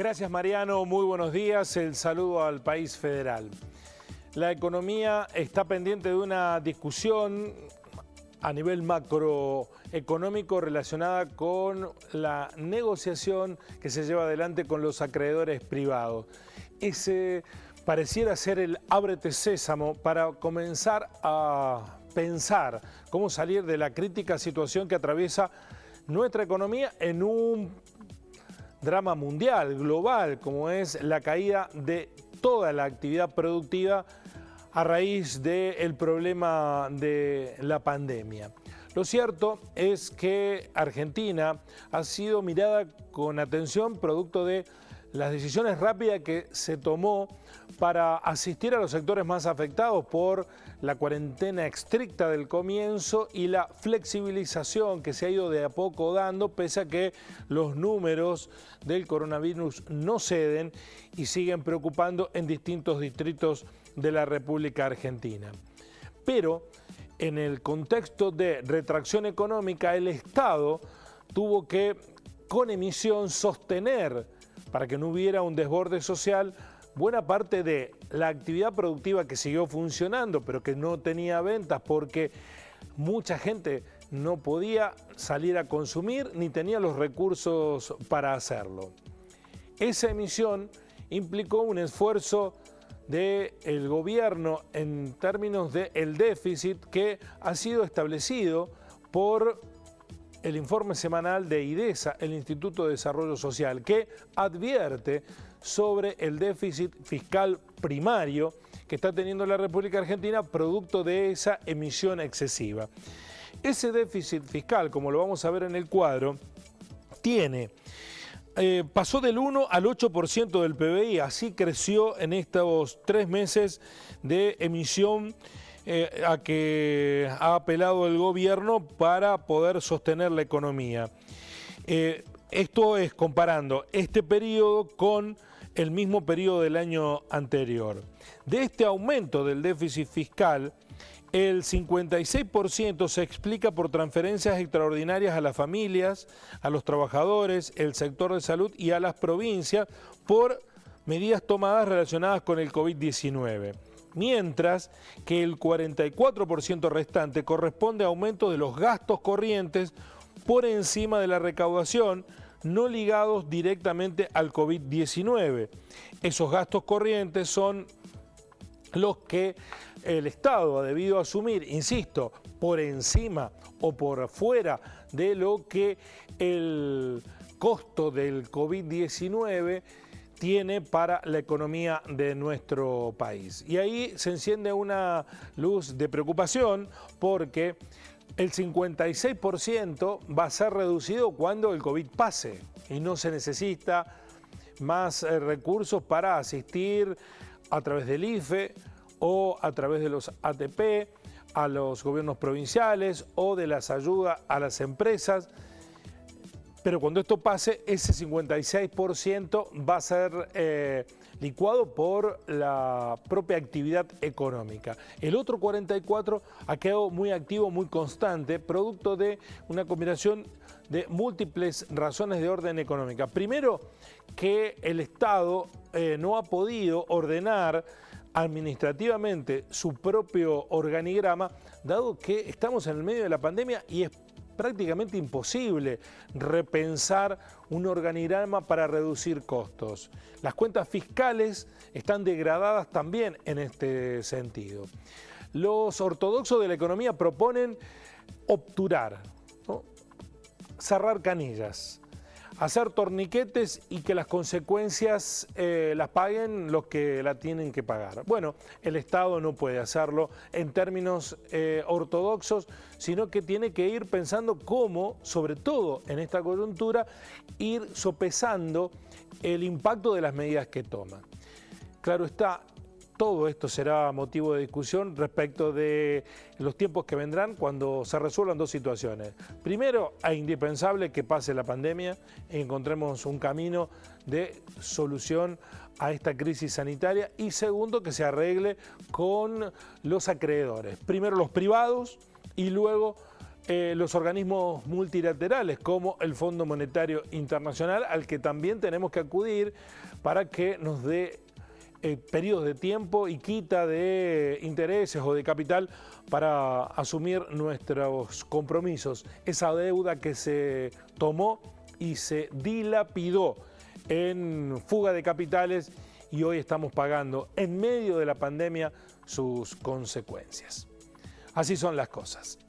Gracias, Mariano, muy buenos días. El saludo al país federal. La economía está pendiente de una discusión a nivel macroeconómico relacionada con la negociación que se lleva adelante con los acreedores privados. Ese pareciera ser el ábrete sésamo para comenzar a pensar cómo salir de la crítica situación que atraviesa nuestra economía en un drama mundial, global, como es la caída de toda la actividad productiva a raíz del problema de la pandemia. Lo cierto es que Argentina ha sido mirada con atención producto de las decisiones rápidas que se tomó para asistir a los sectores más afectados por la cuarentena estricta del comienzo y la flexibilización que se ha ido de a poco dando, pese a que los números del coronavirus no ceden y siguen preocupando en distintos distritos de la República Argentina. Pero en el contexto de retracción económica, el Estado tuvo que, con emisión, sostener, para que no hubiera un desborde social, buena parte de la actividad productiva que siguió funcionando, pero que no tenía ventas porque mucha gente no podía salir a consumir ni tenía los recursos para hacerlo. Esa emisión implicó un esfuerzo del gobierno en términos del déficit que ha sido establecido por el informe semanal de IDESA, el Instituto de Desarrollo Social, que advierte sobre el déficit fiscal primario que está teniendo la República Argentina producto de esa emisión excesiva. Ese déficit fiscal, como lo vamos a ver en el cuadro, pasó del 1 al 8% del PBI, así creció en estos 3 meses de emisión a que ha apelado el gobierno para poder sostener la economía. Esto es comparando este periodo con el mismo periodo del año anterior. De este aumento del déficit fiscal, el 56% se explica por transferencias extraordinarias a las familias, a los trabajadores, el sector de salud y a las provincias por medidas tomadas relacionadas con el COVID-19. Mientras que el 44% restante corresponde a aumento de los gastos corrientes por encima de la recaudación, no ligados directamente al COVID-19. Esos gastos corrientes son los que el Estado ha debido asumir, insisto, por encima o por fuera de lo que el costo del COVID-19 tiene para la economía de nuestro país. Y ahí se enciende una luz de preocupación porque el 56% va a ser reducido cuando el COVID pase y no se necesita más recursos para asistir a través del IFE o a través de los ATP a los gobiernos provinciales o de las ayudas a las empresas. Pero cuando esto pase, ese 56% va a ser licuado por la propia actividad económica. El otro 44% ha quedado muy activo, muy constante, producto de una combinación de múltiples razones de orden económica. Primero, que el Estado no ha podido ordenar administrativamente su propio organigrama, dado que estamos en el medio de la pandemia y es prácticamente imposible repensar un organigrama para reducir costos. Las cuentas fiscales están degradadas también en este sentido. Los ortodoxos de la economía proponen obturar, ¿no? Cerrar canillas, hacer torniquetes y que las consecuencias las paguen los que la tienen que pagar. Bueno, el Estado no puede hacerlo en términos ortodoxos, sino que tiene que ir pensando cómo, sobre todo en esta coyuntura, ir sopesando el impacto de las medidas que toma. Claro está, todo esto será motivo de discusión respecto de los tiempos que vendrán cuando se resuelvan dos situaciones. Primero, es indispensable que pase la pandemia y encontremos un camino de solución a esta crisis sanitaria. Y segundo, que se arregle con los acreedores. Primero los privados y luego los organismos multilaterales como el Fondo Monetario Internacional, al que también tenemos que acudir para que nos dé periodos de tiempo y quita de intereses o de capital para asumir nuestros compromisos. Esa deuda que se tomó y se dilapidó en fuga de capitales y hoy estamos pagando en medio de la pandemia sus consecuencias. Así son las cosas.